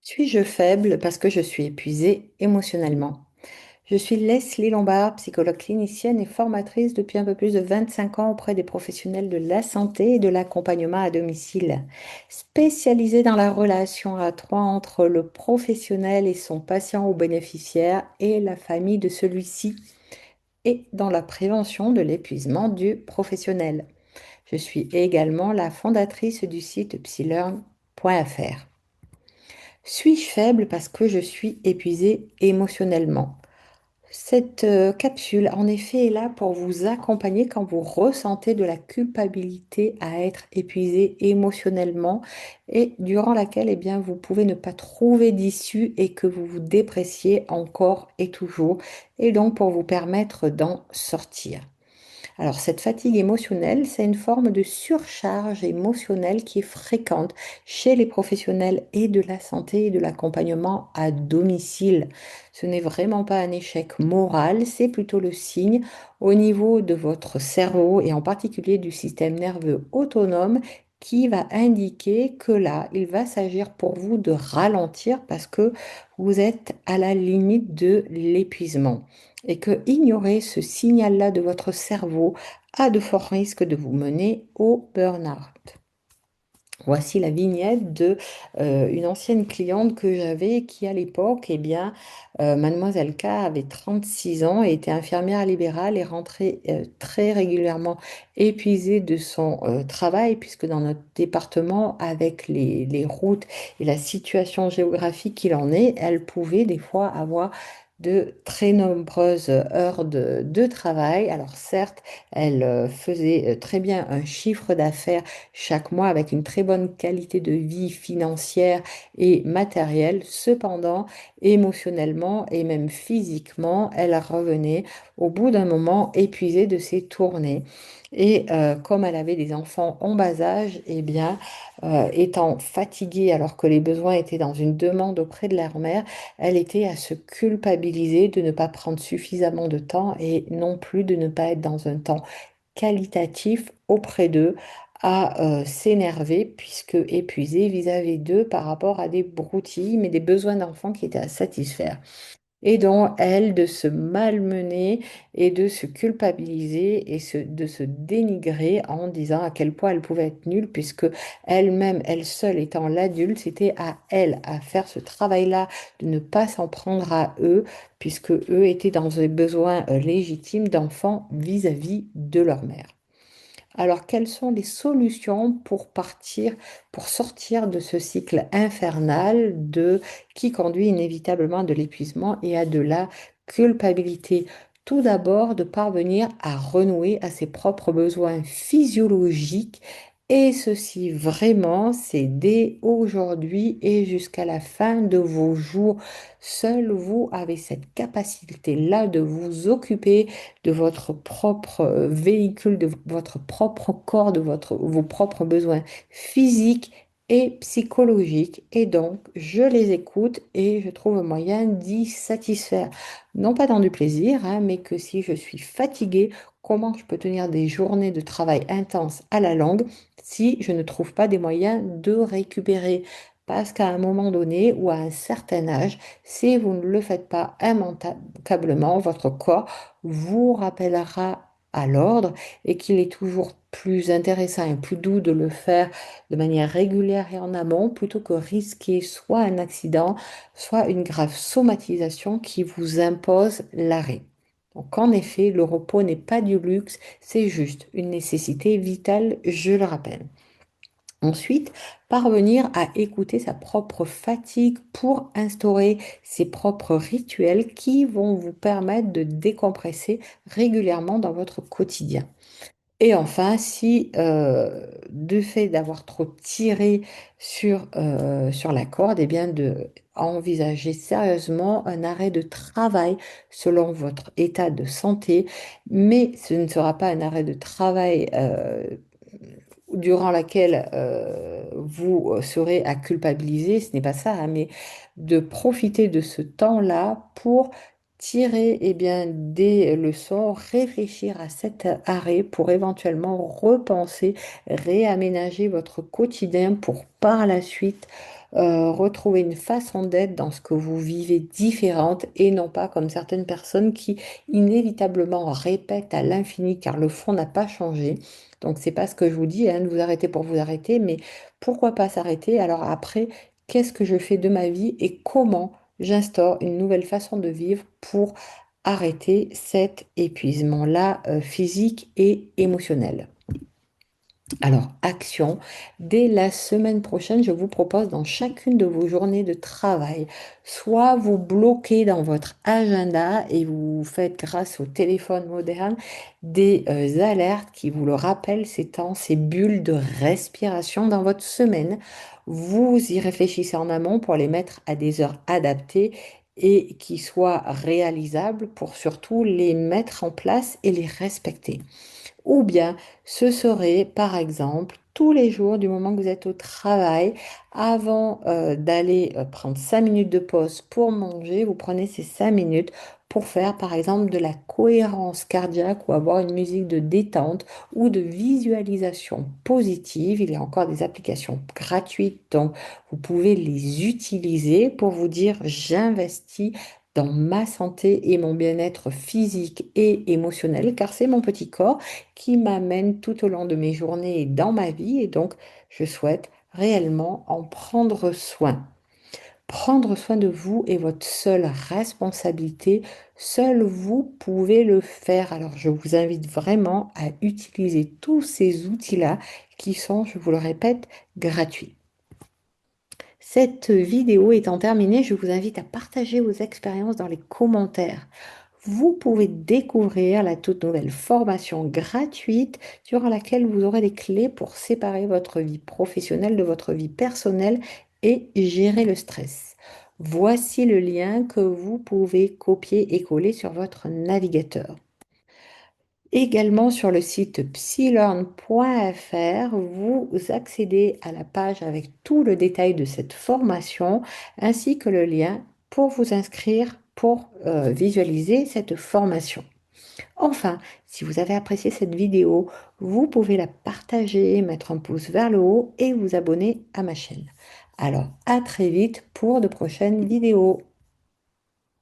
Suis-je faible parce que je suis épuisée émotionnellement? Je suis Leslie Lombard, psychologue clinicienne et formatrice depuis un peu plus de 25 ans auprès des professionnels de la santé et de l'accompagnement à domicile. Spécialisée dans la relation à trois entre le professionnel et son patient ou bénéficiaire et la famille de celui-ci et dans la prévention de l'épuisement du professionnel. Je suis également la fondatrice du site psylearn.fr. Suis-je faible parce que je suis épuisée émotionnellement? Cette capsule, en effet, est là pour vous accompagner quand vous ressentez de la culpabilité à être épuisé émotionnellement et durant laquelle, eh bien, vous pouvez ne pas trouver d'issue et que vous vous dépréciez encore et toujours, et donc pour vous permettre d'en sortir. Alors, cette fatigue émotionnelle, c'est une forme de surcharge émotionnelle qui est fréquente chez les professionnels et de la santé et de l'accompagnement à domicile. Ce n'est vraiment pas un échec moral, c'est plutôt le signe au niveau de votre cerveau et en particulier du système nerveux autonome qui va indiquer que là, il va s'agir pour vous de ralentir parce que vous êtes à la limite de l'épuisement et que ignorer ce signal-là de votre cerveau a de forts risques de vous mener au burn-out. Voici la vignette de une ancienne cliente que j'avais qui à l'époque, eh bien, Mademoiselle K avait 36 ans et était infirmière libérale et rentrait très régulièrement épuisée de son travail puisque dans notre département, avec les routes et la situation géographique qu'il en est, elle pouvait des fois avoir de très nombreuses heures de travail. Alors certes, elle faisait très bien un chiffre d'affaires chaque mois avec une très bonne qualité de vie financière et matérielle. Cependant, émotionnellement et même physiquement, elle revenait au bout d'un moment épuisée de ses tournées. Et comme elle avait des enfants en bas âge, eh bien, étant fatiguée alors que les besoins étaient dans une demande auprès de leur mère, elle était à se culpabiliser de ne pas prendre suffisamment de temps et non plus de ne pas être dans un temps qualitatif auprès d'eux, à s'énerver puisque épuisé vis-à-vis d'eux par rapport à des broutilles, mais des besoins d'enfants qui étaient à satisfaire. Et donc, elle, de se malmener et de se culpabiliser et de se dénigrer en disant à quel point elle pouvait être nulle, puisque elle-même, elle seule étant l'adulte, c'était à elle à faire ce travail-là, de ne pas s'en prendre à eux, puisque eux étaient dans des besoins légitimes d'enfants vis-à-vis de leur mère. Alors, quelles sont les solutions pour partir, pour sortir de ce cycle infernal qui conduit inévitablement de l'épuisement et à de la culpabilité? Tout d'abord, de parvenir à renouer à ses propres besoins physiologiques. Et ceci vraiment, c'est dès aujourd'hui et jusqu'à la fin de vos jours. Seul vous avez cette capacité-là de vous occuper de votre propre véhicule, de votre propre corps, vos propres besoins physiques et psychologiques. Et donc, je les écoute et je trouve un moyen d'y satisfaire. Non pas dans du plaisir, hein, mais que si je suis fatiguée, comment je peux tenir des journées de travail intenses à la longue si je ne trouve pas des moyens de récupérer? Parce qu'à un moment donné ou à un certain âge, si vous ne le faites pas immanquablement, votre corps vous rappellera à l'ordre et qu'il est toujours plus intéressant et plus doux de le faire de manière régulière et en amont plutôt que risquer soit un accident, soit une grave somatisation qui vous impose l'arrêt. Donc en effet, le repos n'est pas du luxe, c'est juste une nécessité vitale, je le rappelle. Ensuite, parvenir à écouter sa propre fatigue pour instaurer ses propres rituels qui vont vous permettre de décompresser régulièrement dans votre quotidien. Et enfin, si du fait d'avoir trop tiré sur la corde, eh bien de envisager sérieusement un arrêt de travail selon votre état de santé, mais ce ne sera pas un arrêt de travail durant laquelle vous serez à culpabiliser, ce n'est pas ça, hein, mais de profiter de ce temps-là pour tirer bien, des leçons, réfléchir à cet arrêt pour éventuellement repenser, réaménager votre quotidien pour par la suite retrouver une façon d'être dans ce que vous vivez différente et non pas comme certaines personnes qui inévitablement répètent à l'infini car le fond n'a pas changé. Donc c'est pas ce que je vous dis, hein, de vous arrêter pour vous arrêter, mais pourquoi pas s'arrêter? Alors après, qu'est-ce que je fais de ma vie et comment j'instaure une nouvelle façon de vivre pour arrêter cet épuisement-là, physique et émotionnel. Alors, action. Dès la semaine prochaine, je vous propose dans chacune de vos journées de travail, soit vous bloquez dans votre agenda et vous faites grâce au téléphone moderne des alertes qui vous le rappellent ces temps, ces bulles de respiration dans votre semaine. Vous y réfléchissez en amont pour les mettre à des heures adaptées et qui soient réalisables pour surtout les mettre en place et les respecter. Ou bien ce serait, par exemple, tous les jours du moment que vous êtes au travail, avant d'aller prendre 5 minutes de pause pour manger, vous prenez ces 5 minutes pour faire, par exemple, de la cohérence cardiaque ou avoir une musique de détente ou de visualisation positive. Il y a encore des applications gratuites, donc vous pouvez les utiliser pour vous dire, j'investis dans ma santé et mon bien-être physique et émotionnel, car c'est mon petit corps qui m'amène tout au long de mes journées et dans ma vie, et donc je souhaite réellement en prendre soin. Prendre soin de vous est votre seule responsabilité. Seul vous pouvez le faire. Alors je vous invite vraiment à utiliser tous ces outils-là qui sont, je vous le répète, gratuits. Cette vidéo étant terminée, je vous invite à partager vos expériences dans les commentaires. Vous pouvez découvrir la toute nouvelle formation gratuite durant laquelle vous aurez des clés pour séparer votre vie professionnelle de votre vie personnelle et gérer le stress. Voici le lien que vous pouvez copier et coller sur votre navigateur. Également sur le site psylearn.fr, vous accédez à la page avec tout le détail de cette formation ainsi que le lien pour vous inscrire pour visualiser cette formation. Enfin, si vous avez apprécié cette vidéo, vous pouvez la partager, mettre un pouce vers le haut et vous abonner à ma chaîne. Alors, à très vite pour de prochaines vidéos.